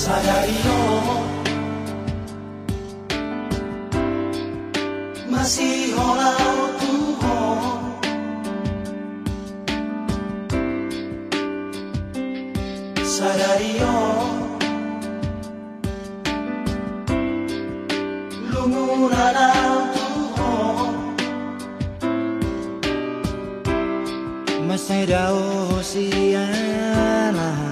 Sadari yo masih holau Tuhan, sadari yo lumuran au Tuhan, masih daw siana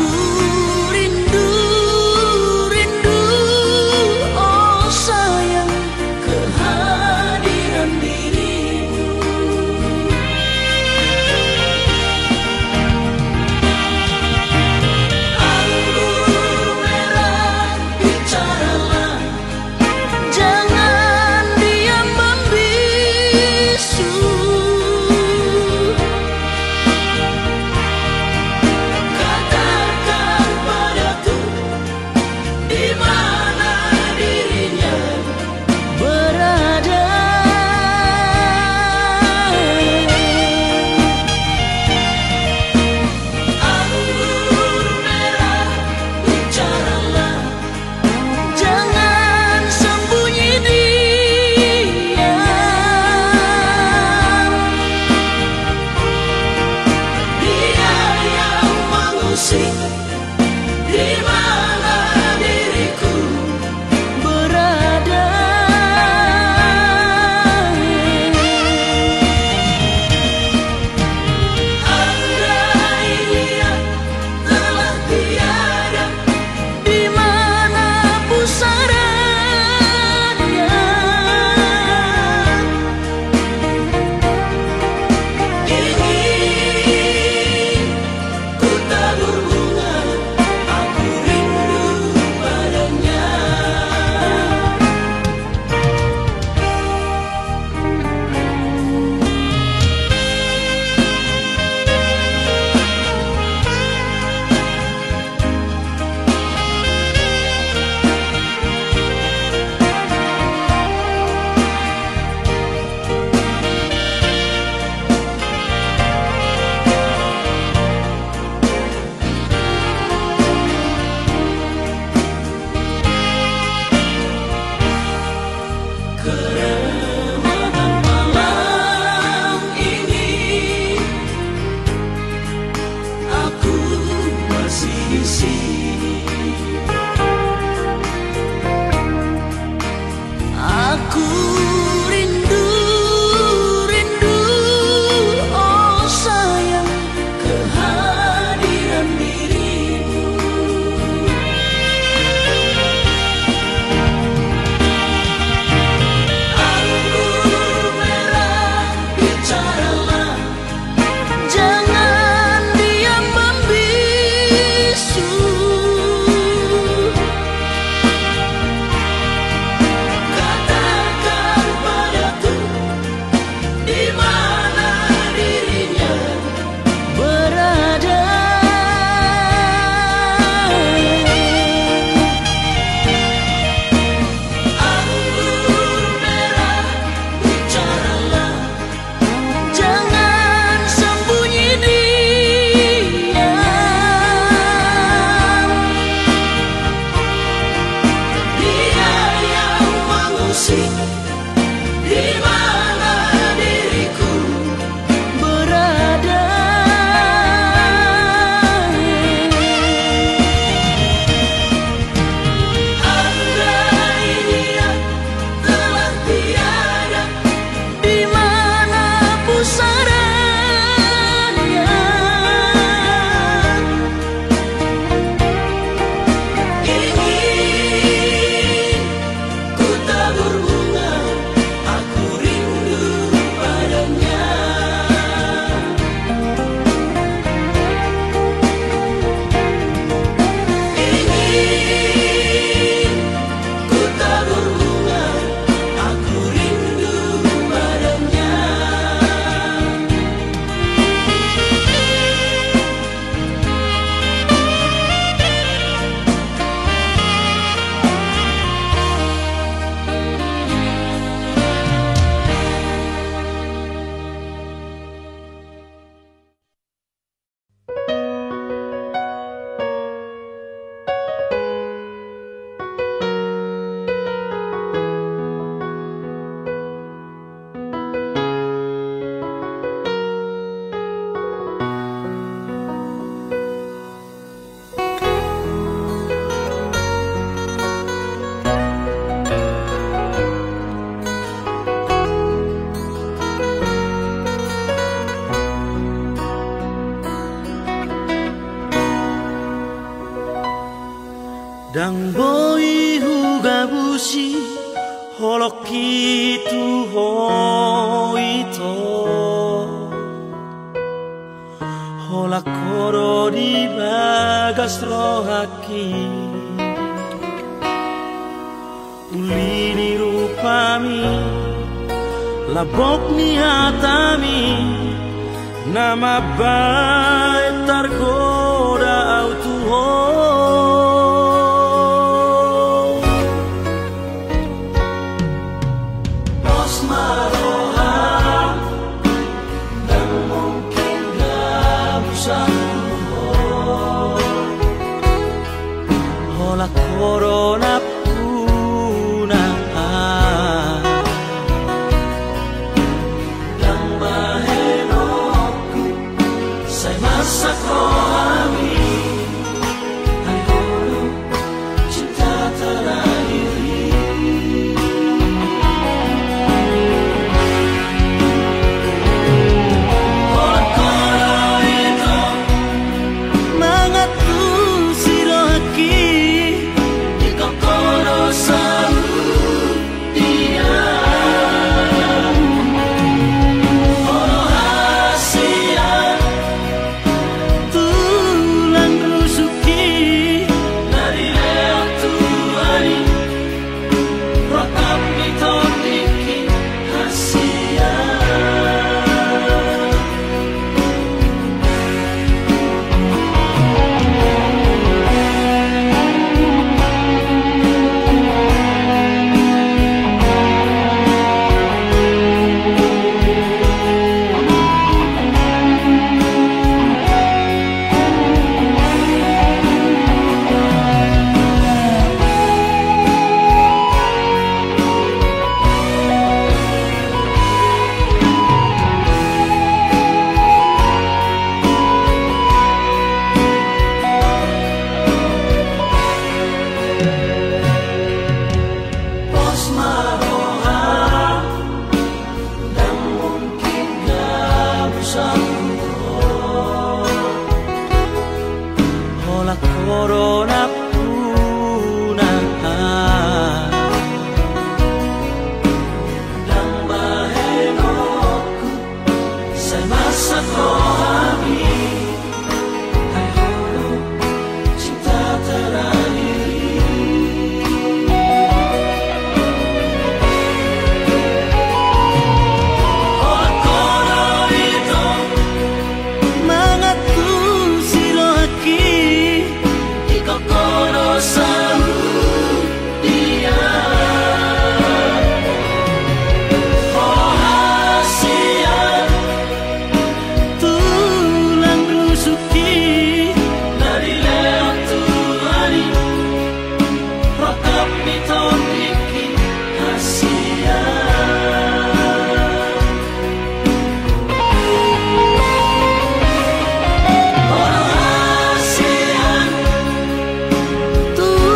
Aku rindu, rindu, oh sayang, kehadiran dirimu. Anggur merah, bicaralah, jangan diam membisu. Katakan padaku di mana dirinya berada. Anggur merah, bicaralah, jangan sembunyi diam. Dia yang mengusik di mana diriku berada. Andai dia telah tiada, di mana pusarannya? Ingin ku tabur bunga, aku rindu padanya. Keremahan malam ini, aku masih di sini. Aku rindu, rindu, oh sayang, kehadiran dirimu. Anggur merah, bicaralah, jangan diam membisu. Dan boi huga bushi holoki tu hoito hola koro di bagas rohaki ulini rupami labok ni hatami nama baik tergoda autuho Los maroha dan mungkin gak bisa hola corona puna dan mahenoku saya masak rohani hari dulu cinta terakhiri hola koro itu mangatu sirohaki di kokoro salu dia Oro hasia tulang rusuki dari leot tuani rokam mitodiki hasia Pos maroha dan mungkin gak bisa hola corona puna dan bahenoku saya masak rohani hai hulu cinta terakhiri hola koro itu mangatu sirohaki di kokoro salu dia hola hasia tulang rusuki dari leot tuani rokap mitodiki hasia hola hasia tulang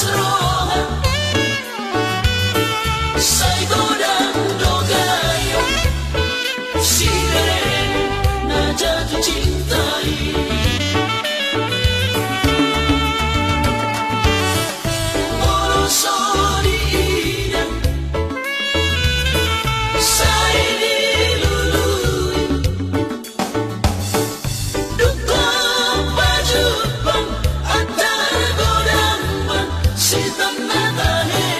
asroha sai godang dogayo sirene na jatuh cintai bolosori ina sai dilului duka pajupang atar godang ban sitam natahe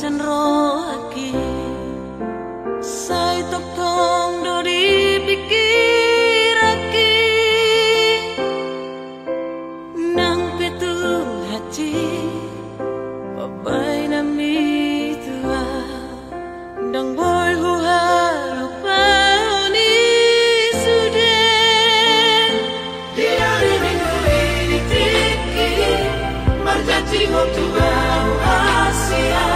sen rohaki sai tok tong do dipikiraki nang petu hati babai nami tua dang boy hu halupa ni sudah di hari minggu ini tiki berjanji waktu bau Asia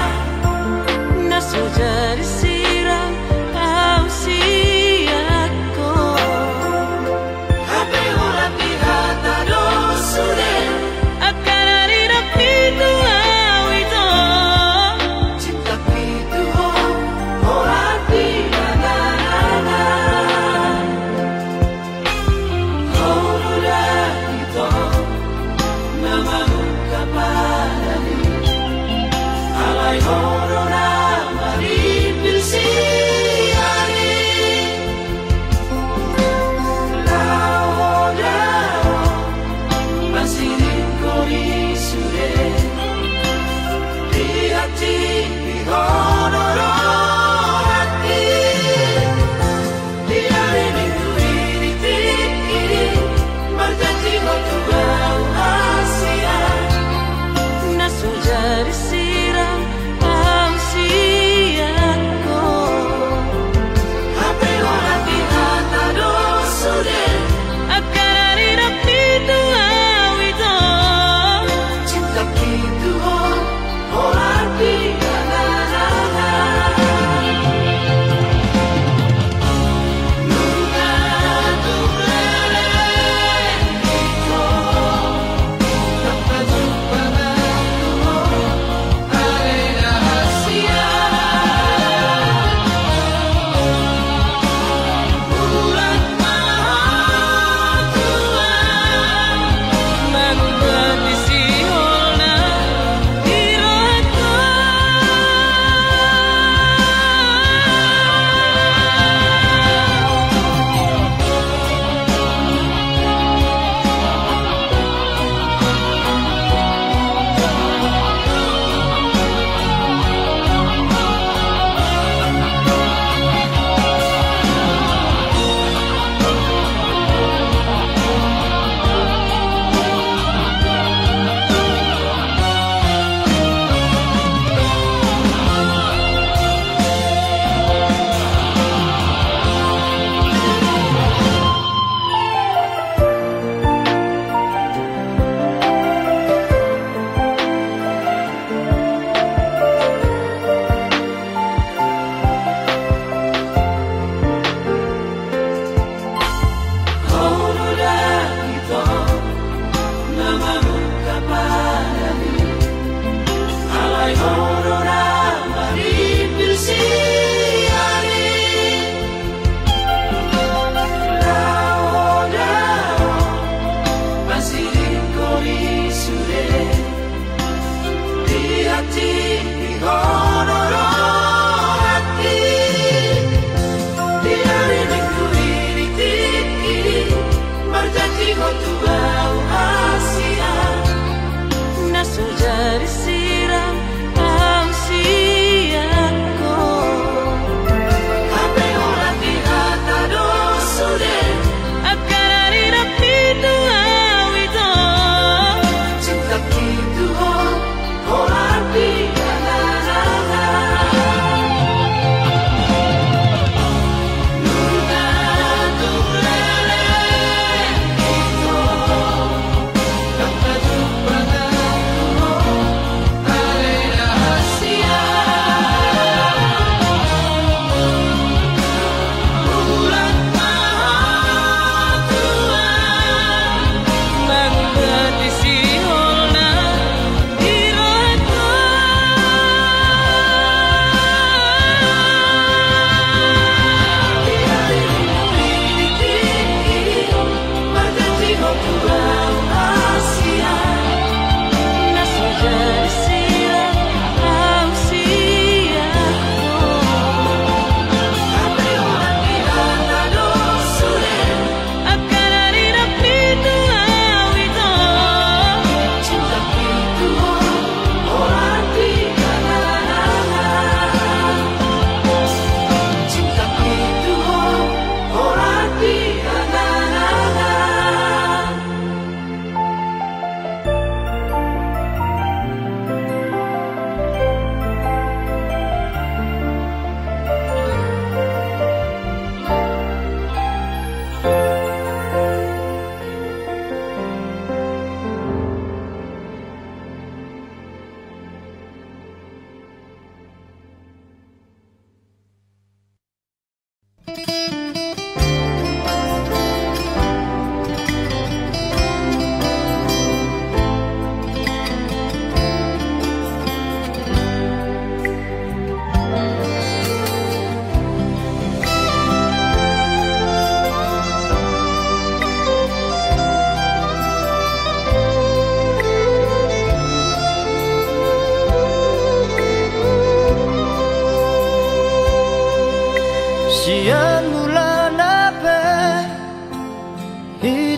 nasu jadi siram kau siako Happy urat di hata dosure akan hari napi tua itu cinta itu orang di mana kau udah itu namamu kapadani alai horona mari pilsi hari lao dao masih kori sude di hati di honoro hati di hari minggu ini tiki berjanji waktu bau Asia nasu jadi siram kau siako Happy orang di hata dosure akan hari napi tua itu cinta itu orang di mana Nunga tulele itu dapat jumpa aku ada rahasia bulan maha tua Manubat di siholna hirata kau udah itu namamu kapadani alai horona mari pilsi hari lao dao masih kori sude di hati di honoro hati di hari minggu ini tiki berjanji waktu bau Asia nasu jadi siram kau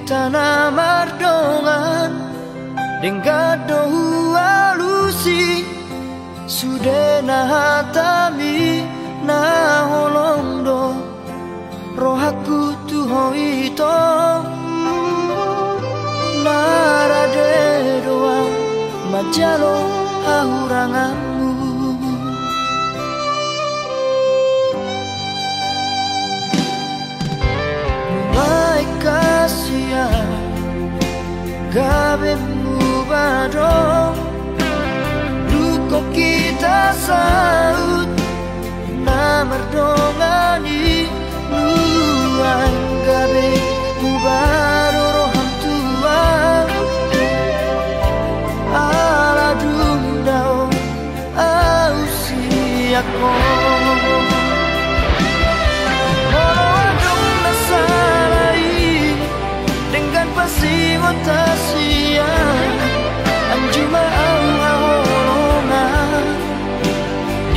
tanah mardongan dengan dohu alusi sudah nahatami na holong do rohaku tuho ito narade doa majalo hauranganmu mulai kasihan gabemu badong luko kita saut na merdongani luang gabe mubaro roham tua ala dundao ausiako morodong nasalai dengan pasi motasia anjuma ahorona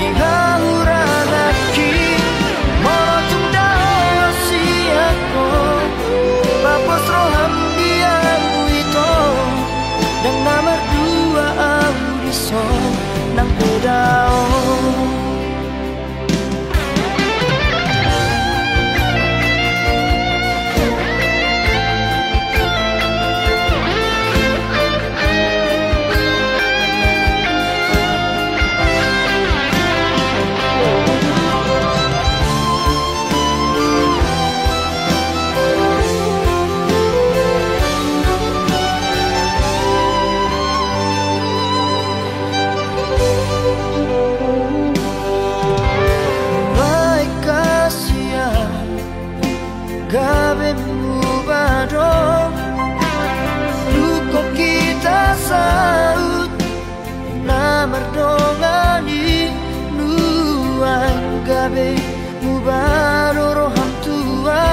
di hauranaki morotung dao siako papos roham diamu ito dan nomor dua audison nang pedao gabemu badong luko kita saut na merdongani nuang gabe mubaro roham tua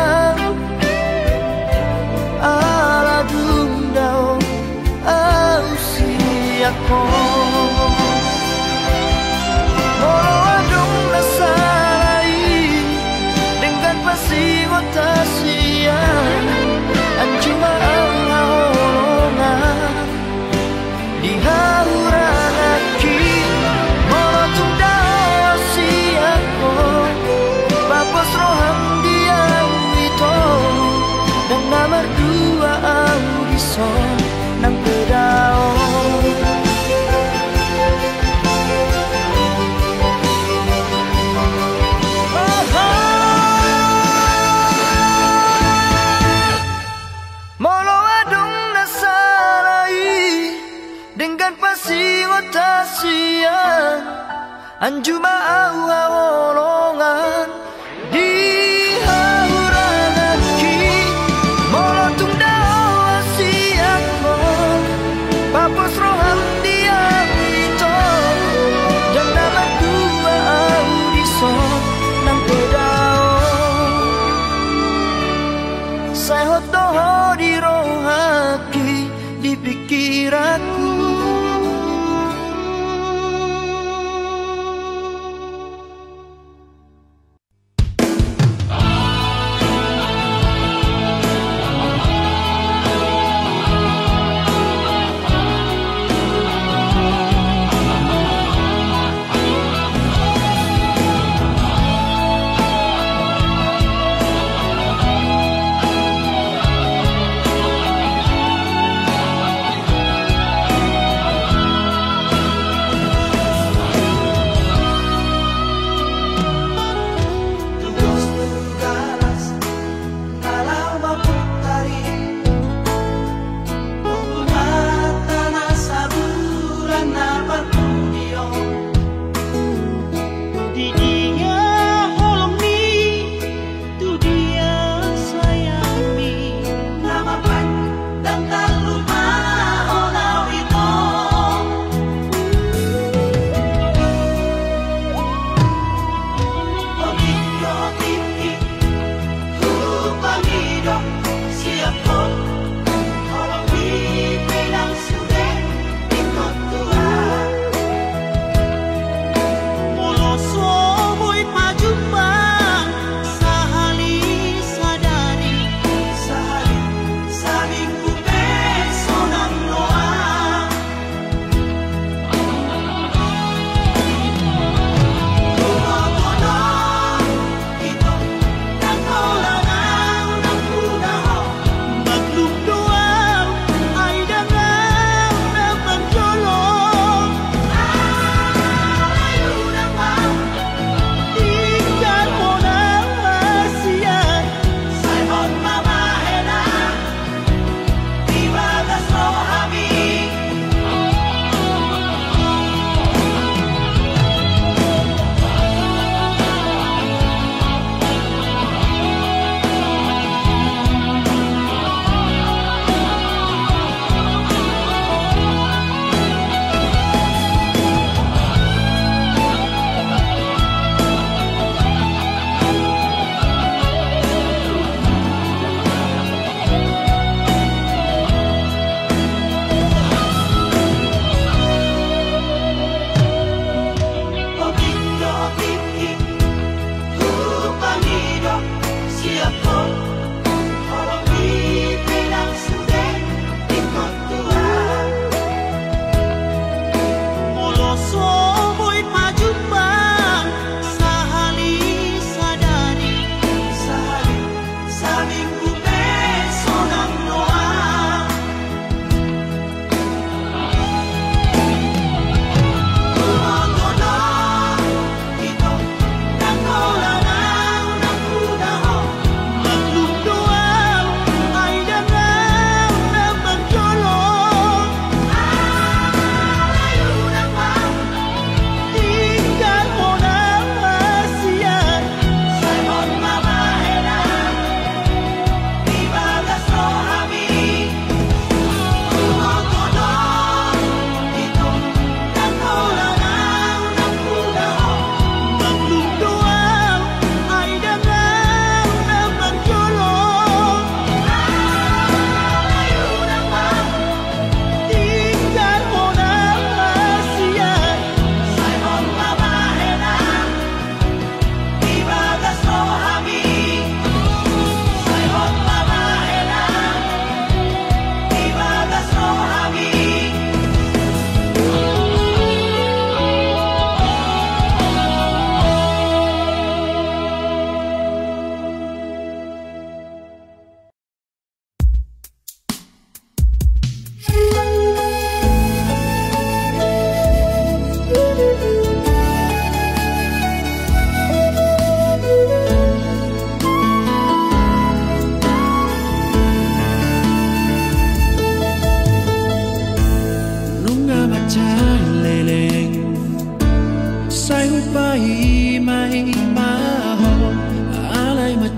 ala dundao ausiako molo adong nasalai dengan pasi motasia anjuma ahorona di hauranaki morotung dao siako papos roham diam ito dan nomor dua audison nang pedao molo adong nasalai dengan pasi otasian anjuma awolongan di hauranaki molotung dao asiako papos roham diam ito dan nama dua audison nang pedao saya hotoho di rohaki di pikiranku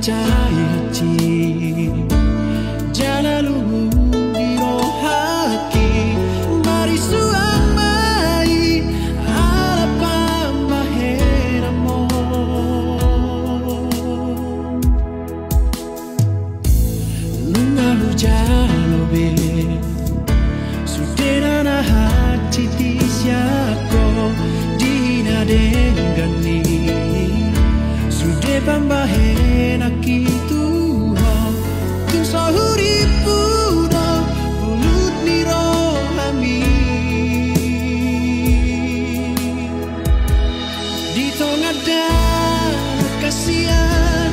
cahaya jalan di rohaki mari suamai ala pambahenamo nunga hujalobe suderana hati tisiako dina dengani sude pambahena kitu tung sahuri puno bulut ni rohami di tengah dan kasihan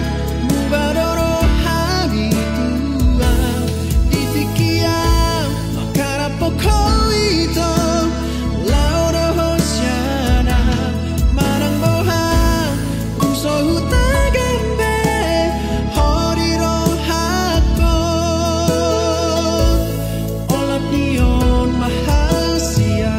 mubadoro hami tua di tikiam makara pokok itu lauro hosiana marang bohang usohu tagambe hori rohakon olap nion mahasian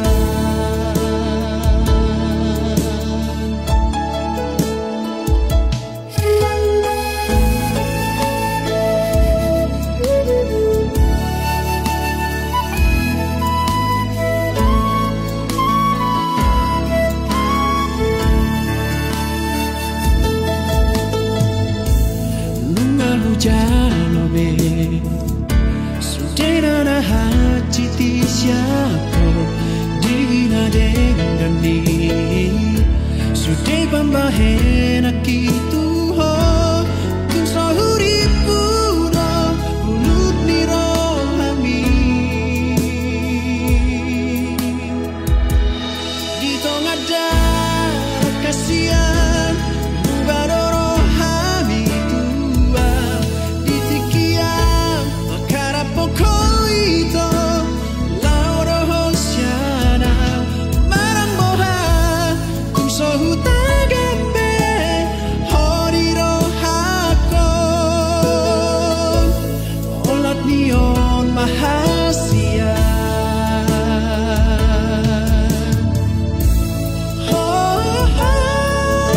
jalobe suderana hati tisiako dina dengani sude pambahena kitu ho tung sahuri puno bulut ni rohami di tengah darah kasihan mubadoro hami tua di tikiam makara pokok itu lauro hosiana marang moha tung sohu tagambe hori rohakon olat nion mahasian oh, oh, oh.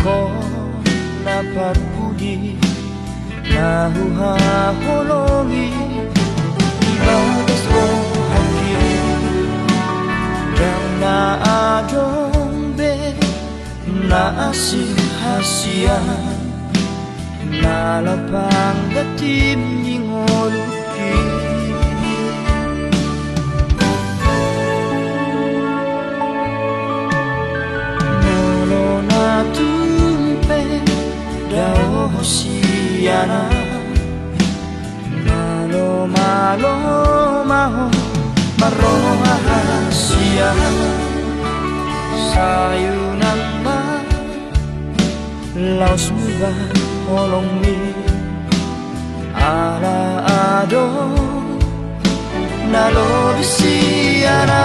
ko na parpudi nahuhahologi ibagas ko hakil yang naadong naasihasiyan nalapang datim ningoluki nolo na tumpe dao hosiyana malo malo maho marohasiyan sayunang ma laos muba holong mi ala ado nalobisiana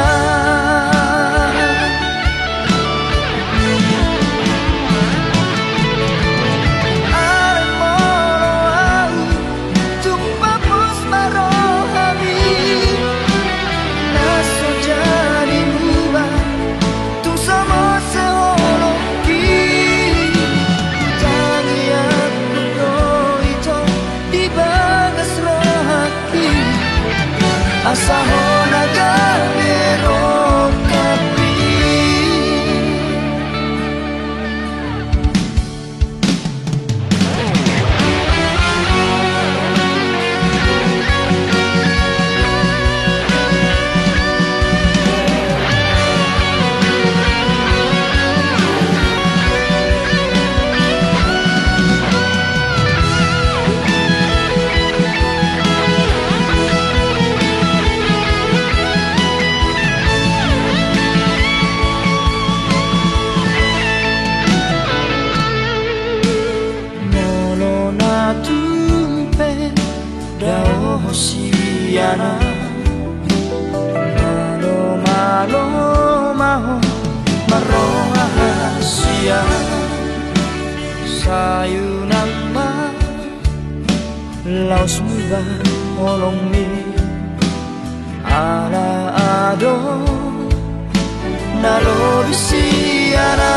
Asaho nagamero kapi hosiyana malo malo maho marohasia sayunang ma laos muba holong mi ala ado nalobisiana